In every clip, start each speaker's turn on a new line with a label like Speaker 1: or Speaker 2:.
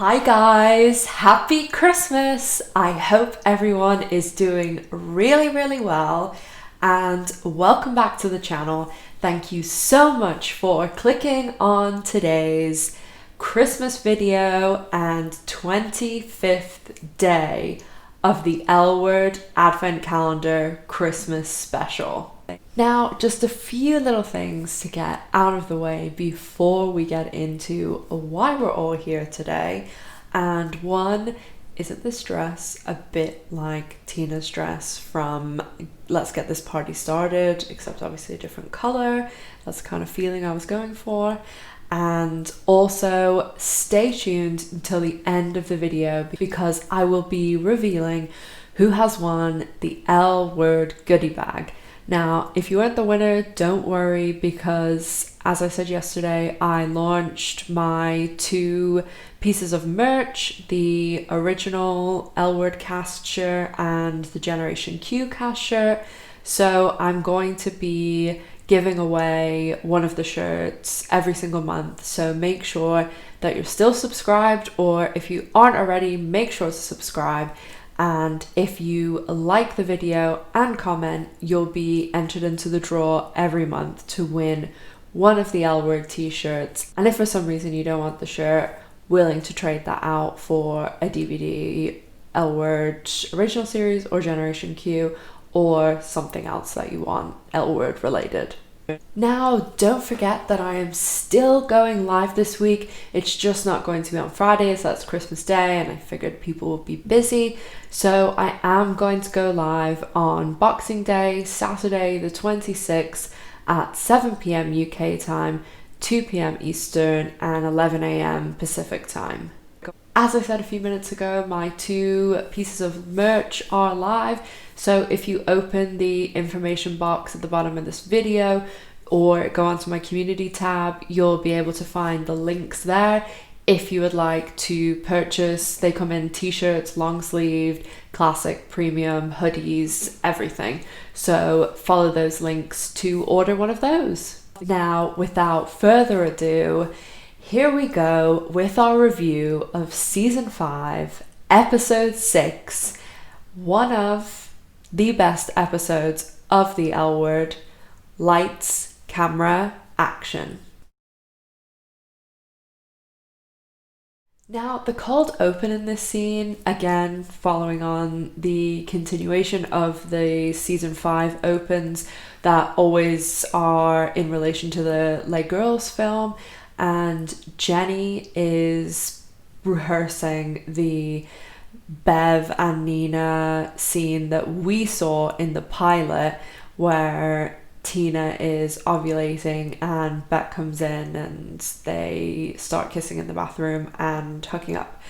Speaker 1: Hi guys, happy Christmas! I hope everyone is doing really well and welcome back to the channel. Thank you so much for clicking on today's Christmas video and 25th day of the L Word Advent Calendar Christmas special. Now, just a few little things to get out of the way before we get into why we're all here today. And one, isn't this dress a bit like Tina's dress from Let's Get This Party Started, except obviously a different color? That's the kind of feeling I was going for. And also stay tuned until the end of the video because I will be revealing who has won the L Word goodie bag. Now, if you weren't the winner, don't worry because, as I said yesterday, I launched my 2 pieces of merch, the original L Word cast shirt and the Generation Q cast shirt. So I'm going to be giving away one of the shirts every single month. So make sure that you're still subscribed, or if you aren't already, make sure to subscribe. And if you like the video and comment, you'll be entered into the draw every month to win one of the L Word t-shirts. And if for some reason you don't want the shirt, willing to trade that out for a DVD L Word original series or Generation Q or something else that you want L Word related. Now, don't forget that I am still going live this week. It's just not going to be on Fridays, that's Christmas Day, and I figured people would be busy. So I am going to go live on Boxing Day, Saturday the 26th at 7 p.m. UK time, 2 p.m. Eastern, and 11 a.m. Pacific time. As I said a few minutes ago, my 2 pieces of merch are live. So if you open the information box at the bottom of this video or go onto my community tab, you'll be able to find the links there. If you would like to purchase, they come in t-shirts, long sleeved, classic, premium, hoodies, everything. So follow those links to order one of those. Now, without further ado, here we go with our review of season 5, episode 6, one of the best episodes of the L Word, Lights, Camera, Action. Now, the cold open in this scene, again, following on the continuation of the season 5 opens that always are in relation to the Les Girls film, and Jenny is rehearsing the Bev and Nina scene that we saw in the pilot where Tina is ovulating and Bette comes in and they start kissing in the bathroom and hooking up.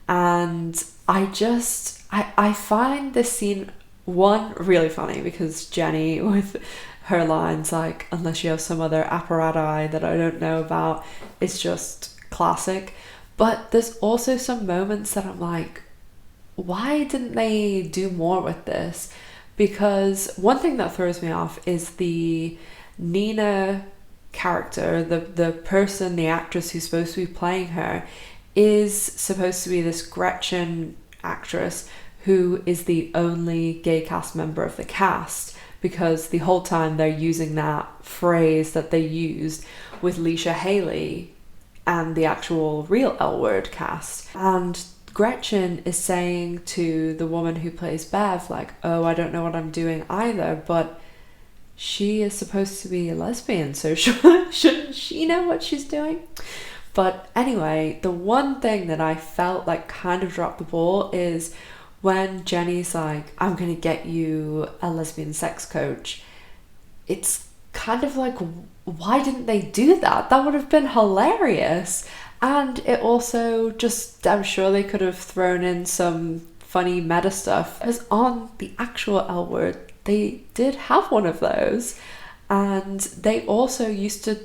Speaker 1: And I find this scene, one, really funny because Jenny with her lines like, unless you have some other apparatus that I don't know about, it's just classic. But there's also some moments that I'm like, why didn't they do more with this? Because one thing that throws me off is the Nina character, the person, the actress who's supposed to be playing her, is supposed to be this Gretchen actress who is the only gay cast member of the cast, because the whole time they're using that phrase that they used with Leisha Haley and the actual real L Word cast. And Gretchen is saying to the woman who plays Bev, like, oh, I don't know what I'm doing either, but she is supposed to be a lesbian, so shouldn't she know what she's doing? But anyway, the one thing that I felt like kind of dropped the ball is when Jenny's like, I'm gonna get you a lesbian sex coach. It's kind of like, why didn't they do that? That would have been hilarious. And it also just, I'm sure they could have thrown in some funny meta stuff. Because on the actual L Word, they did have one of those. And they also used to,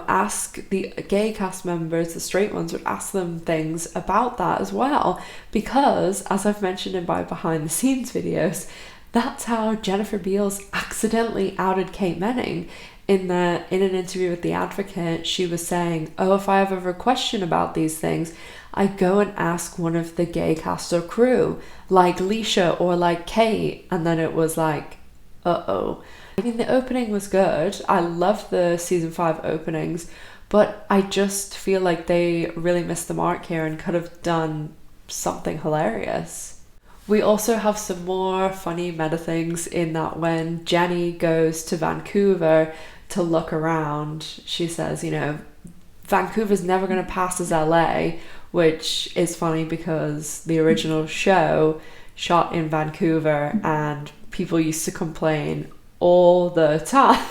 Speaker 1: ask the gay cast members, the straight ones, would ask them things about that as well. Because, as I've mentioned in my behind the scenes videos, That's how Jennifer Beals accidentally outed Kate Manning. In an interview with The Advocate, she was saying, oh, if I have ever a question about these things, I go and ask one of the gay cast or crew, like Leisha or like Kate. And then it was like, uh-oh. I mean, the opening was good. I love the season 5 openings, but I just feel like they really missed the mark here and could have done something hilarious. We also have some more funny meta things in that when Jenny goes to Vancouver to look around, she says, you know, Vancouver's never going to pass as LA, which is funny because the original show shot in Vancouver and people used to complain all the time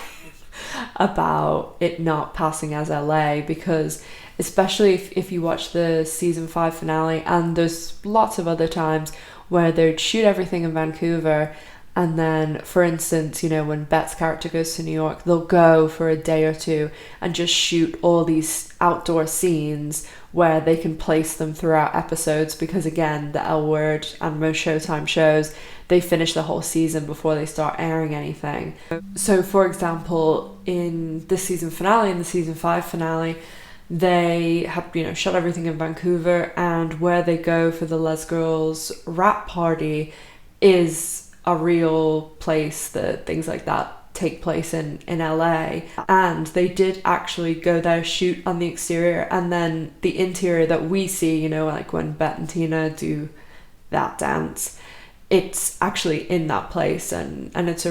Speaker 1: about it not passing as LA, because especially if you watch the season 5 finale, and there's lots of other times where they'd shoot everything in Vancouver, and then, for instance, you know, when Bette's character goes to New York, they'll go for a day or two and just shoot all these outdoor scenes where they can place them throughout episodes, because again, the L Word and most Showtime shows, they finish the whole season before they start airing anything. So for example, in the season finale, in the season 5 finale, they have, you know, shot everything in Vancouver, and where they go for the Les Girls rap party is a real place that things like that take place in LA. And they did actually go there, shoot on the exterior, and then the interior that we see, you know, like when Bette and Tina do that dance, it's actually in that place, and it's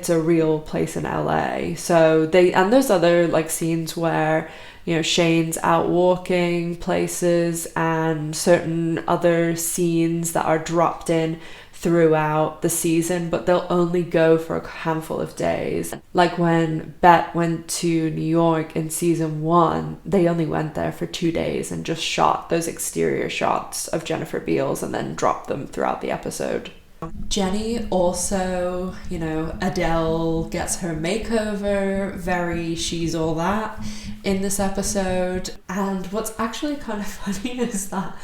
Speaker 1: a real place in LA. So there's other like scenes where, you know, Shane's out walking places, and certain other scenes that are dropped in throughout the season, but they'll only go for a handful of days. Like when Bette went to New York in season 1, they only went there for 2 days and just shot those exterior shots of Jennifer Beals and then dropped them throughout the episode. Jenny also, you know, Adele gets her makeover, very she's all that in this episode. And what's actually kind of funny is that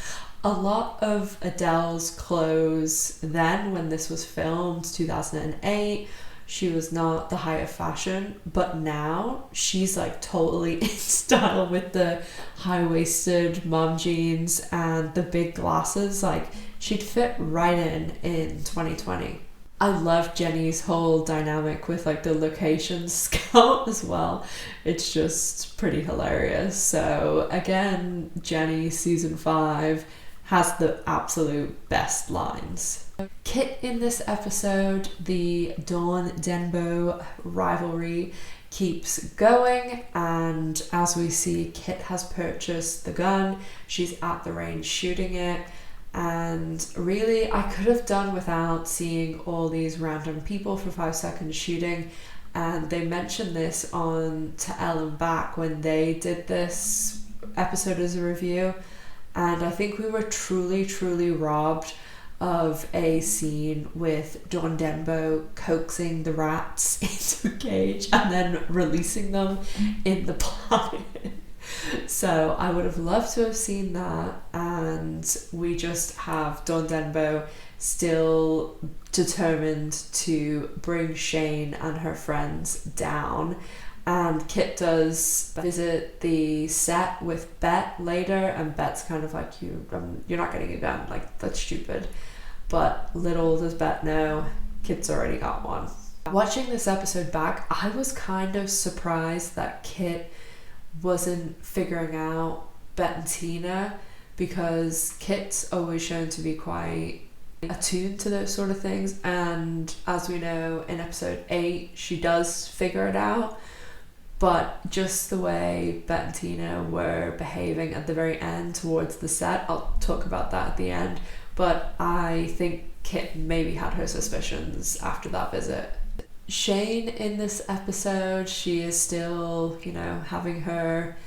Speaker 1: a lot of Adele's clothes then, when this was filmed, 2008, she was not the height of fashion, but now she's like totally in style with the high-waisted mom jeans and the big glasses. Like, she'd fit right in 2020. I love Jenny's whole dynamic with like the location scout as well. It's just pretty hilarious. So again, Jenny season 5 has the absolute best lines. Kit in this episode, the Dawn Denbo rivalry keeps going, and as we see, Kit has purchased the gun. She's at the range shooting it, and really I could have done without seeing all these random people for 5 seconds shooting. And they mentioned this on To Ellen Back when they did this episode as a review, and I think we were truly robbed of a scene with Dawn Denbo coaxing the rats into a cage and then releasing them in the planet. So I would have loved to have seen that, and we just have Dawn Denbo still determined to bring Shane and her friends down. And Kit does visit the set with Bette later, and Bette's kind of like, you're not getting a gun, like that's stupid. But little does Bette know, Kit's already got one. Watching this episode back, I was kind of surprised that Kit wasn't figuring out Bette and Tina, because Kit's always shown to be quite attuned to those sort of things, and as we know in episode 8 she does figure it out. But just the way Bette and Tina were behaving at the very end towards the set, I'll talk about that at the end, but I think Kit maybe had her suspicions after that visit. Shane in this episode, she is still, you know, having her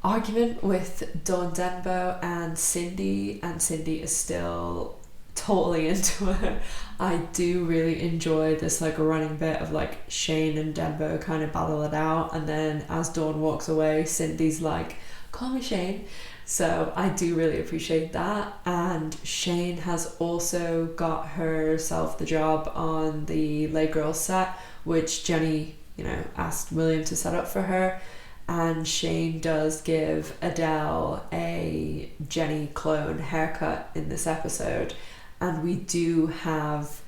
Speaker 1: argument with Dawn Denbo and Cindy is still totally into her. I do really enjoy this like running bit of like Shane and Denbo kind of battle it out, and then as Dawn walks away, Cindy's like, call me Shane. So I do really appreciate that. And Shane has also got herself the job on the Lay Girls set, which Jenny, asked William to set up for her. And Shane does give Adele a Jenny clone haircut in this episode. And we do have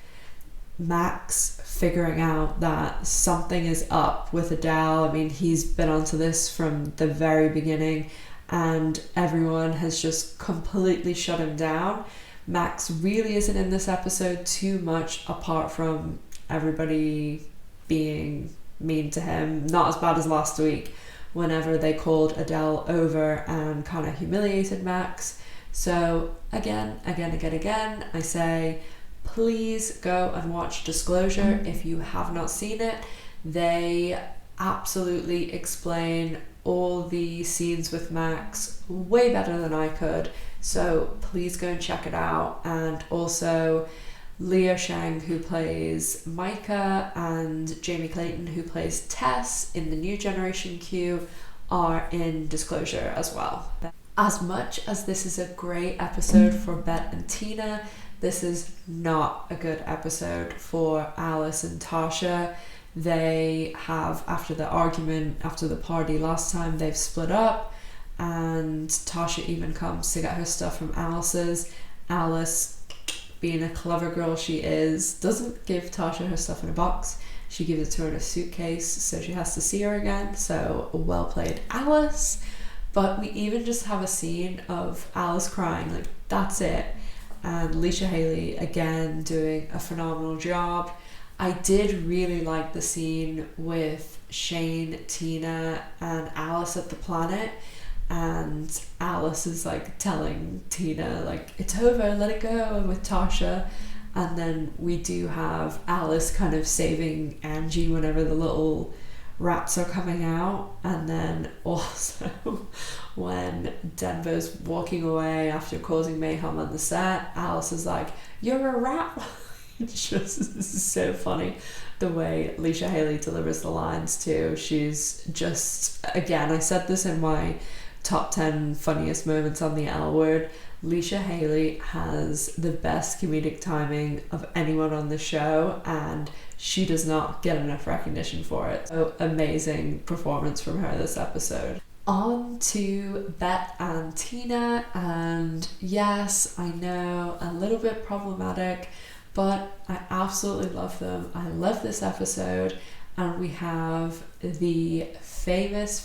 Speaker 1: Max figuring out that something is up with Adele. I mean, he's been onto this from the very beginning, and everyone has just completely shut him down. Max really isn't in this episode too much, apart from everybody being mean to him. Not as bad as last week, whenever they called Adele over and kind of humiliated Max. So again, I say, please go and watch Disclosure if you have not seen it. They absolutely explain all the scenes with Max way better than I could. So please go and check it out. And also Leah Shang, who plays Micah, and Jamie Clayton, who plays Tess in the New Generation Q, are in Disclosure as well. As much as this is a great episode for Bette and Tina, this is not a good episode for Alice and Tasha. They have, after the argument, after the party last time, they've split up, and Tasha even comes to get her stuff from Alice's. Alice, being a clever girl she is, doesn't give Tasha her stuff in a box. She gives it to her in a suitcase, so she has to see her again. So well played, Alice. But we even just have a scene of Alice crying, like that's it. And Leisha Haley again doing a phenomenal job. I did really like the scene with Shane, Tina, and Alice at the Planet. And Alice is like telling Tina, like, it's over, let it go, with Tasha. And then we do have Alice kind of saving Angie whenever the little rats are coming out. And then also when Denver's walking away after causing mayhem on the set, Alice is like, you're a rat. It's just so funny the way Leisha Haley delivers the lines too. She's just, again, I said this in my top 10 funniest moments on the L Word, Leisha Haley has the best comedic timing of anyone on the show, and she does not get enough recognition for it. So amazing performance from her this episode. On to Bette and Tina, and yes, I know, a little bit problematic, but I absolutely love them. I love this episode, and we have the famous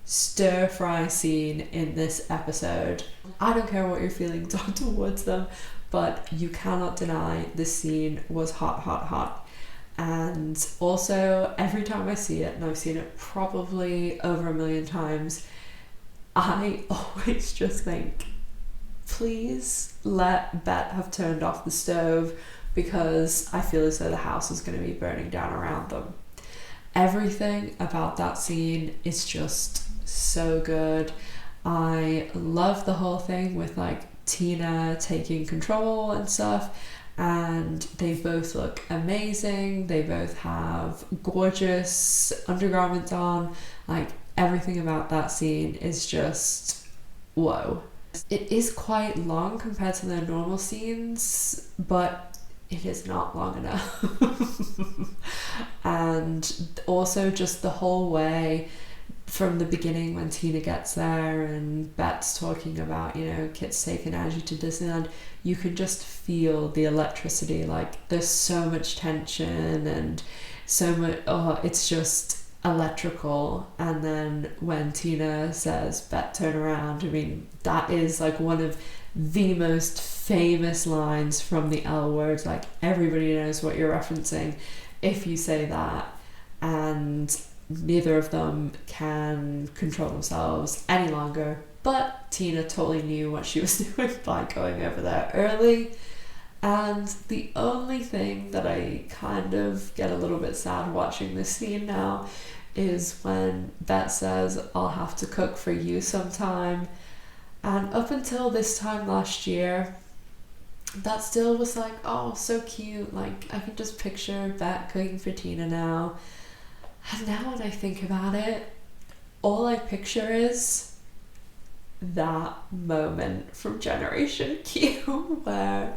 Speaker 1: stir fry scene in this episode. I don't care what you're feeling towards them, but you cannot deny this scene was hot. And also, every time I see it, and I've seen it probably over 1 million times, I always just think, please let Bette have turned off the stove, because I feel as though the house is going to be burning down around them. Everything about that scene is just so good. I love the whole thing with like Tina taking control and stuff, and they both look amazing. They both have gorgeous undergarments on. Like, everything about that scene is just whoa. It is quite long compared to their normal scenes, but it is not long enough. And also just the whole way from the beginning when Tina gets there and Bette's talking about, Kit's taking Angie to Disneyland, you can just feel the electricity. Like, there's so much tension and so much, it's just electrical. And then when Tina says, Bette, turn around, I mean, that is like one of the most famous lines from the L Word. Like, everybody knows what you're referencing if you say that. And neither of them can control themselves any longer, but Tina totally knew what she was doing by going over there early. And the only thing that I kind of get a little bit sad watching this scene now is when Bette says, I'll have to cook for you sometime. And up until this time last year, that still was like, oh, so cute. Like, I can just picture Bette cooking for Tina now. And now when I think about it, all I picture is that moment from Generation Q where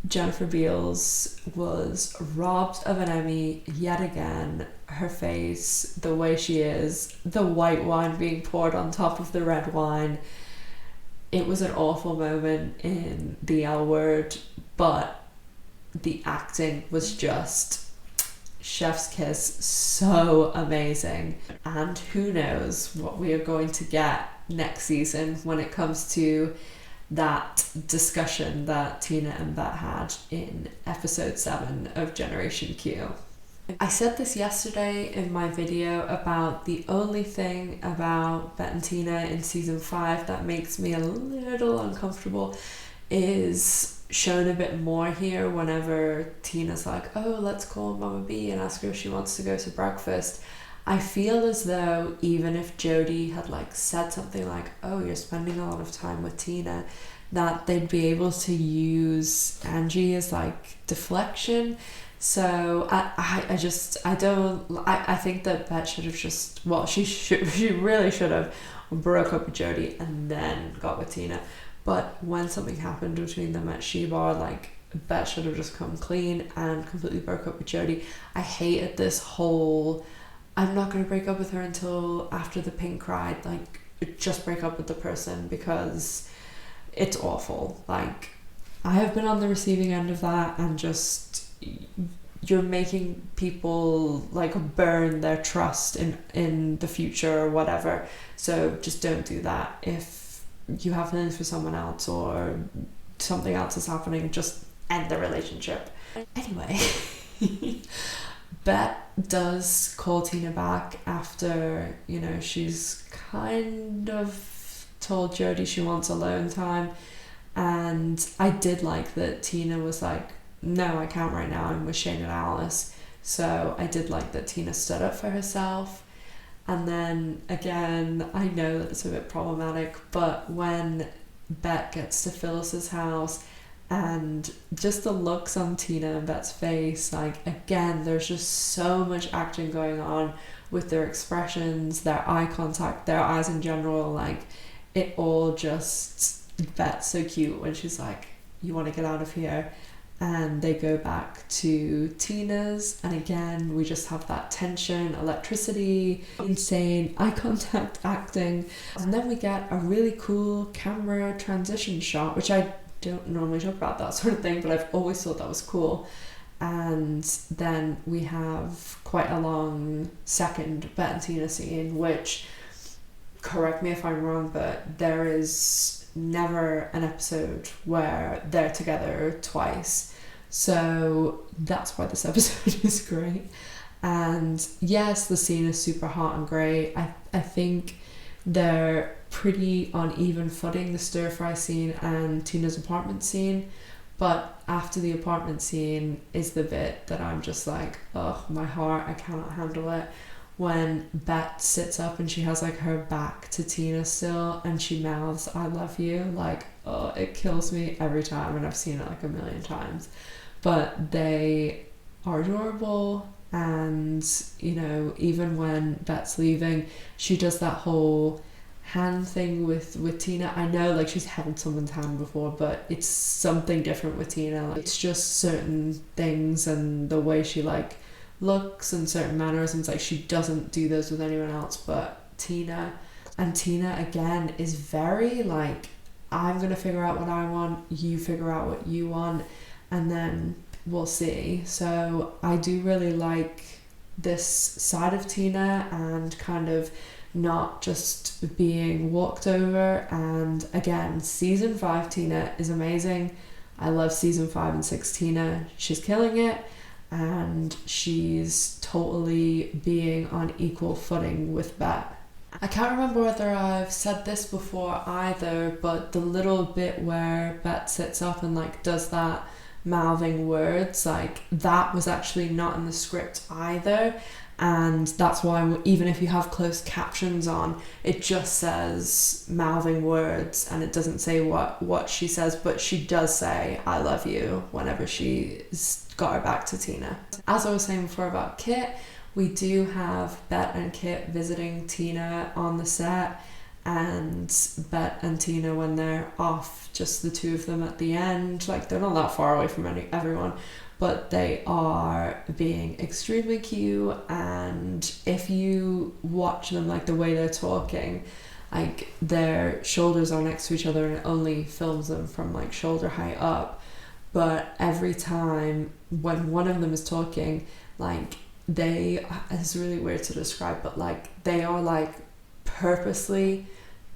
Speaker 1: Jennifer Beals was robbed of an Emmy yet again. Her face, the way she is, the white wine being poured on top of the red wine. It was an awful moment in the L Word, but the acting was just chef's kiss, so amazing. And who knows what we are going to get next season when it comes to that discussion that Tina and Bette had in episode 7 of Generation Q. I said this yesterday in my video about the only thing about Bette and Tina in season 5 that makes me a little uncomfortable is shown a bit more here whenever Tina's like, oh, let's call Mama B and ask her if she wants to go to breakfast. I feel as though even if Jodie had like said something like, oh, you're spending a lot of time with Tina, that they'd be able to use Angie as like deflection. So I think that Bette should have just, well, she really should have broke up with Jodie and then got with Tina. But when something happened between them at She-Bar, like, Bette should have just come clean and completely broke up with Jodie. I hated this whole, I'm not going to break up with her until after the pink ride. Like, just break up with the person because it's awful. Like, I have been on the receiving end of that, and just, you're making people, like, burn their trust in the future or whatever. So just don't do that. If you have feelings for someone else or something else is happening, just end the relationship. Anyway, Bette does call Tina back after, you know, she's kind of told Jodie she wants alone time. And I did like that Tina was like, no, I can't right now, I'm with Shane and Alice. So I did like that Tina stood up for herself. And then again, I know that it's a bit problematic, but when Bette gets to Phyllis's house and just the looks on Tina and Bette's face, like, again, there's just so much acting going on with their expressions, their eye contact, their eyes in general, like, it all just, Bette's so cute when she's like, you want to get out of here. And they go back to Tina's, and again we just have that tension, electricity, insane eye contact acting, and then we get a really cool camera transition shot, which I don't normally talk about that sort of thing, but I've always thought that was cool. And then we have quite a long second Bette and Tina scene, which, correct me if I'm wrong, but there is never an episode where they're together twice, so that's why this episode is great. And yes, the scene is super hot and great. I think they're pretty on even footing, the stir fry scene and Tina's apartment scene, but after the apartment scene is the bit that I'm just like, oh, my heart, I cannot handle it. When Bette sits up and she has like her back to Tina still and she mouths I love you, like, oh, it kills me every time, and I've seen it like a million times. But they are adorable, and you know, even when Bette's leaving, she does that whole hand thing with Tina. I know like she's held someone's hand before, but it's something different with Tina. Like, it's just certain things and the way she like looks and certain mannerisms, like she doesn't do those with anyone else but Tina. And Tina again is very like, I'm gonna figure out what I want, you figure out what you want, and then we'll see. So I do really like this side of Tina, and kind of not just being walked over. And again, season 5 Tina is amazing. I love season 5 and 6 Tina. She's killing it, and she's totally being on equal footing with Bette. I can't remember whether I've said this before either, but the little bit where Bette sits up and like does that mouthing words, like that was actually not in the script either, and that's why even if you have closed captions on, it just says mouthing words and it doesn't say what she says, but she does say I love you whenever she's got her back to Tina. As I was saying before about Kit, we do have Bette and Kit visiting Tina on the set, and Bette and Tina when they're off, just the two of them at the end. Like, they're not that far away from everyone, but they are being extremely cute. And if you watch them, like the way they're talking, like their shoulders are next to each other and it only films them from like shoulder height up. But every time when one of them is talking, like it's really weird to describe, but like they are like purposely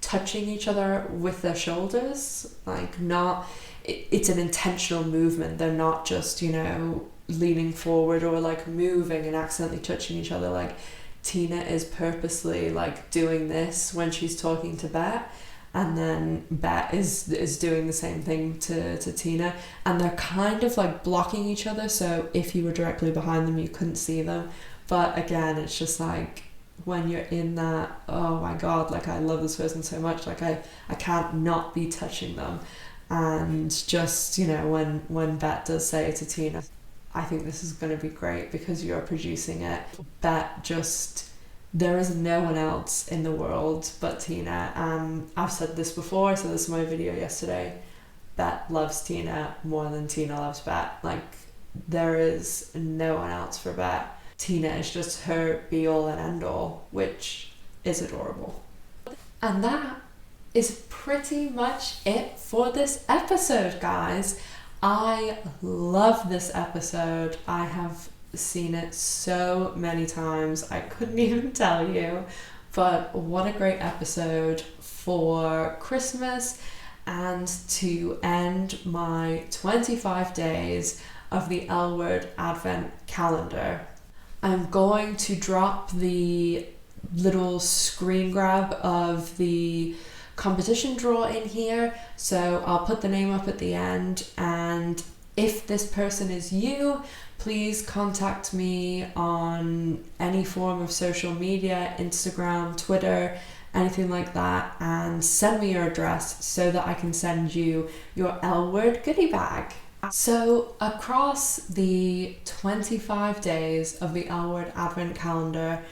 Speaker 1: touching each other with their shoulders. Like, not, it's an intentional movement. They're not just, you know, leaning forward or like moving and accidentally touching each other. Like, Tina is purposely like doing this when she's talking to Bette, and then Bette is doing the same thing to Tina, and they're kind of like blocking each other, so if you were directly behind them you couldn't see them. But again, it's just like, when you're in that, oh my god, like I love this person so much, like I can't not be touching them. And just, you know, when Bette does say to Tina, I think this is going to be great because you're producing it. Bette just, there is no one else in the world but Tina. I've said this before, I said this in my video yesterday, Bette loves Tina more than Tina loves Bette. Like, there is no one else for Bette. Tina is just her be all and end all, which is adorable. And that is pretty much it for this episode, guys. I love this episode. I have seen it so many times, I couldn't even tell you. But what a great episode for Christmas and to end my 25 days of the L Word Advent calendar. I'm going to drop the little screen grab of the competition draw in here, so I'll put the name up at the end, and if this person is you, please contact me on any form of social media, Instagram, Twitter, anything like that, and send me your address so that I can send you your L Word goodie bag. So across the 25 days of the L Word Advent calendar,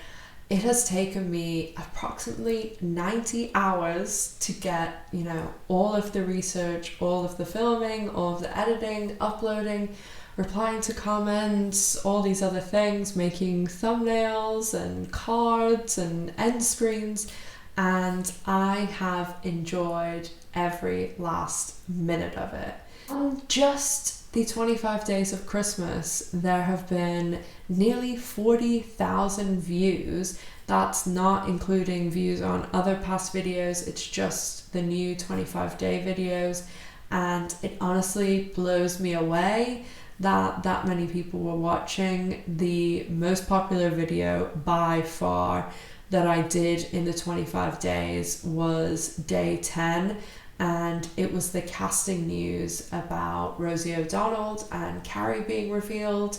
Speaker 1: it has taken me approximately 90 hours to get, you know, all of the research, all of the filming, all of the editing, uploading, replying to comments, all these other things, making thumbnails and cards and end screens, and I have enjoyed every last minute of it. On just the 25 days of Christmas, there have been nearly 40,000 views. That's not including views on other past videos, it's just the new 25-day videos, and it honestly blows me away that many people were watching. The most popular video by far that I did in the 25 days was day 10, and it was the casting news about Rosie O'Donnell and Carrie being revealed.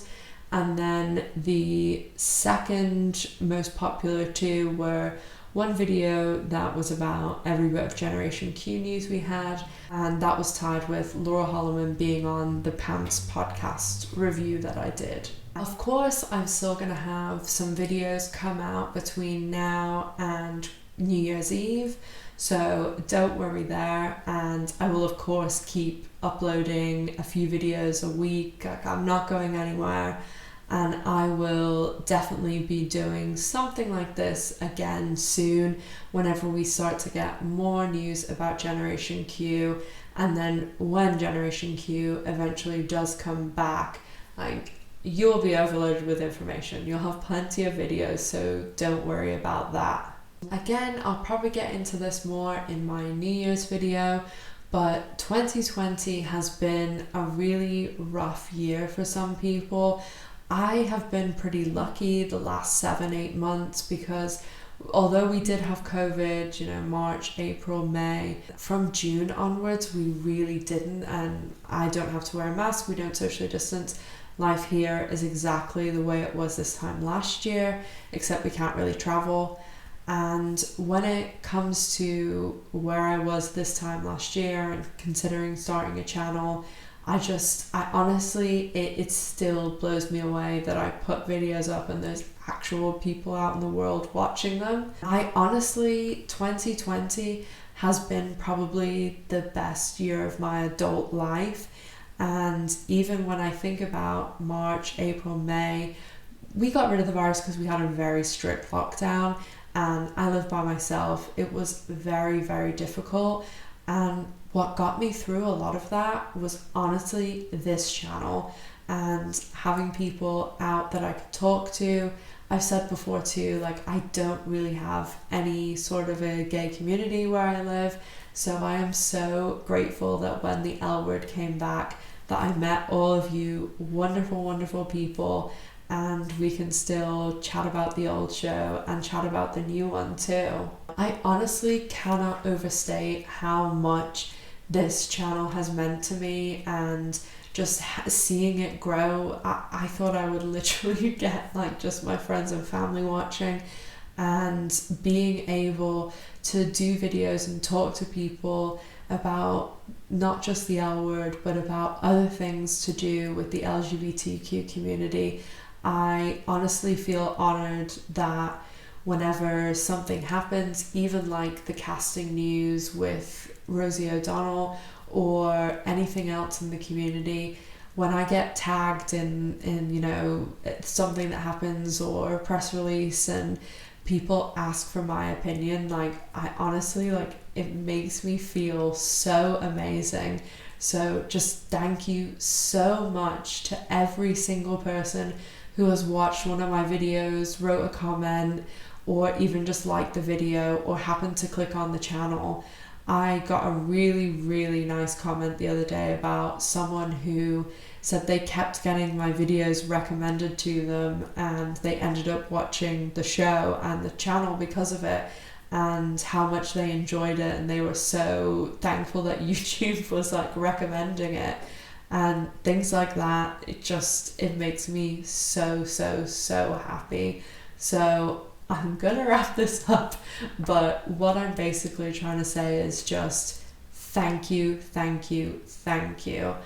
Speaker 1: And then the second most popular two were one video that was about every bit of Generation Q news we had, and that was tied with Laura Holloman being on the Pants podcast review that I did. Of course, I'm still going to have some videos come out between now and New Year's Eve, so don't worry there, and I will of course keep uploading a few videos a week. Like, I'm not going anywhere, and I will definitely be doing something like this again soon whenever we start to get more news about Generation Q. And then when Generation Q eventually does come back, like, you'll be overloaded with information. You'll have plenty of videos, so don't worry about that. Again, I'll probably get into this more in my New Year's video, but 2020 has been a really rough year for some people. I have been pretty lucky the last 7-8 months because although we did have COVID, you know, March, April, May, from June onwards, we really didn't. And I don't have to wear a mask, we don't socially distance. Life here is exactly the way it was this time last year, except we can't really travel. And when it comes to where I was this time last year and considering starting a channel, I honestly, it still blows me away that I put videos up and there's actual people out in the world watching them. I honestly, 2020 has been probably the best year of my adult life. And even when I think about March, April, May, we got rid of the virus because we had a very strict lockdown and I live by myself. It was very, very difficult. And what got me through a lot of that was honestly this channel and having people out that I could talk to. I've said before too, like, I don't really have any sort of a gay community where I live. So I am so grateful that when the L word came back, that I met all of you wonderful, wonderful people, and we can still chat about the old show and chat about the new one too. I honestly cannot overstate how much this channel has meant to me, and just seeing it grow. I thought I would literally get like just my friends and family watching, and being able to do videos and talk to people about not just the L word but about other things to do with the LGBTQ community. I honestly feel honored that whenever something happens, even like the casting news with Rosie O'Donnell or anything else in the community, when I get tagged in you know, something that happens or a press release and people ask for my opinion, like, I honestly, like, it makes me feel so amazing. So just thank you so much to every single person who has watched one of my videos, wrote a comment, or even just liked the video or happened to click on the channel. I got a really, really nice comment the other day about someone who said they kept getting my videos recommended to them and they ended up watching the show and the channel because of it, and how much they enjoyed it, and they were so thankful that YouTube was like recommending it and things like that. It makes me so, so, so happy. So I'm gonna wrap this up, but what I'm basically trying to say is just thank you, thank you, thank you.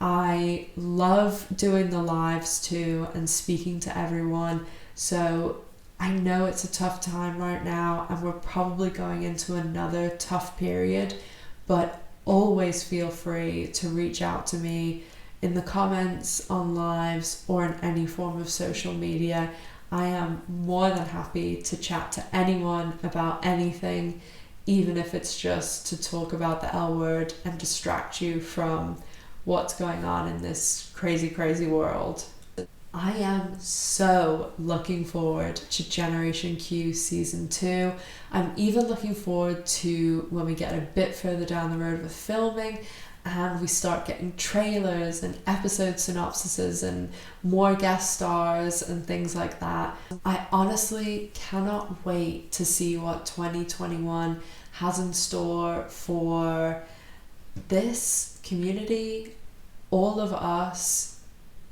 Speaker 1: I love doing the lives too and speaking to everyone. So I know it's a tough time right now and we're probably going into another tough period, but always feel free to reach out to me in the comments, on lives, or in any form of social media. I am more than happy to chat to anyone about anything, even if it's just to talk about the L word and distract you from what's going on in this crazy, crazy world. I am so looking forward to Generation Q Season 2. I'm even looking forward to when we get a bit further down the road with filming and we start getting trailers and episode synopsises and more guest stars and things like that. I honestly cannot wait to see what 2021 has in store for this community, all of us,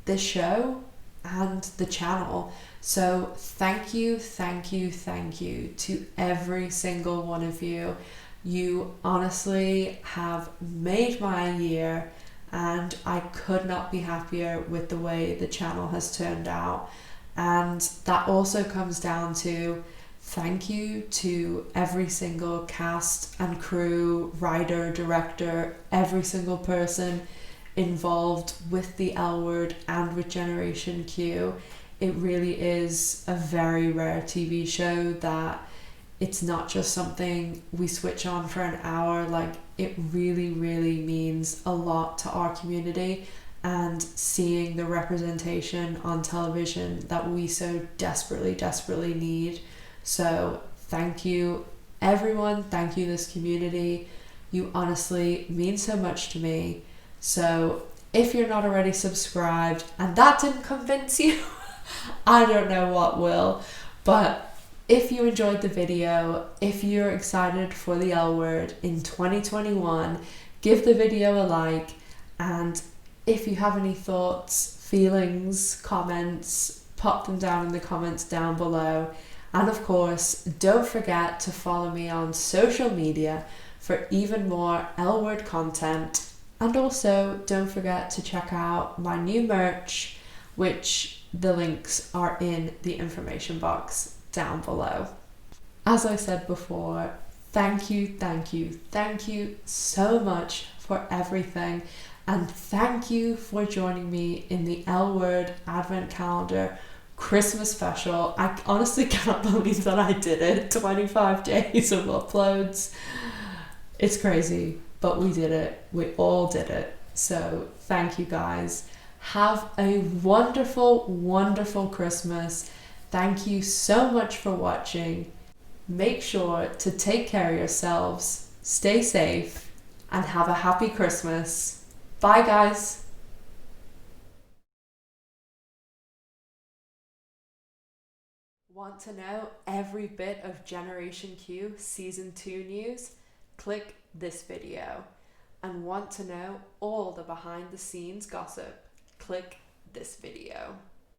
Speaker 1: this show, and the channel. So thank you, thank you, thank you to every single one of you. You honestly have made my year, and I could not be happier with the way the channel has turned out. And that also comes down to thank you to every single cast and crew, writer, director, every single person involved with the L word and with Generation Q. It really is a very rare TV show that it's not just something we switch on for an hour. Like, it really, really means a lot to our community, and seeing the representation on television that we so desperately, desperately need. So thank you, everyone. Thank you, this community. You honestly mean so much to me. So if you're not already subscribed and that didn't convince you, I don't know what will. But if you enjoyed the video, if you're excited for the L word in 2021, give the video a like. And if you have any thoughts, feelings, comments, pop them down in the comments down below. And of course, don't forget to follow me on social media for even more L word content. And also don't forget to check out my new merch, which the links are in the information box down below. As I said before, thank you so much for everything, and thank you for joining me in the L Word Advent Calendar Christmas special. I honestly cannot believe that I did it. 25 days of uploads. It's crazy, but we did it. We all did it. So thank you guys. Have a wonderful, wonderful Christmas. Thank you so much for watching. Make sure to take care of yourselves, stay safe, and have a happy Christmas. Bye, guys. Want to know every bit of Generation Q Season 2 news? Click this video. And want to know all the behind the scenes gossip? Click this video.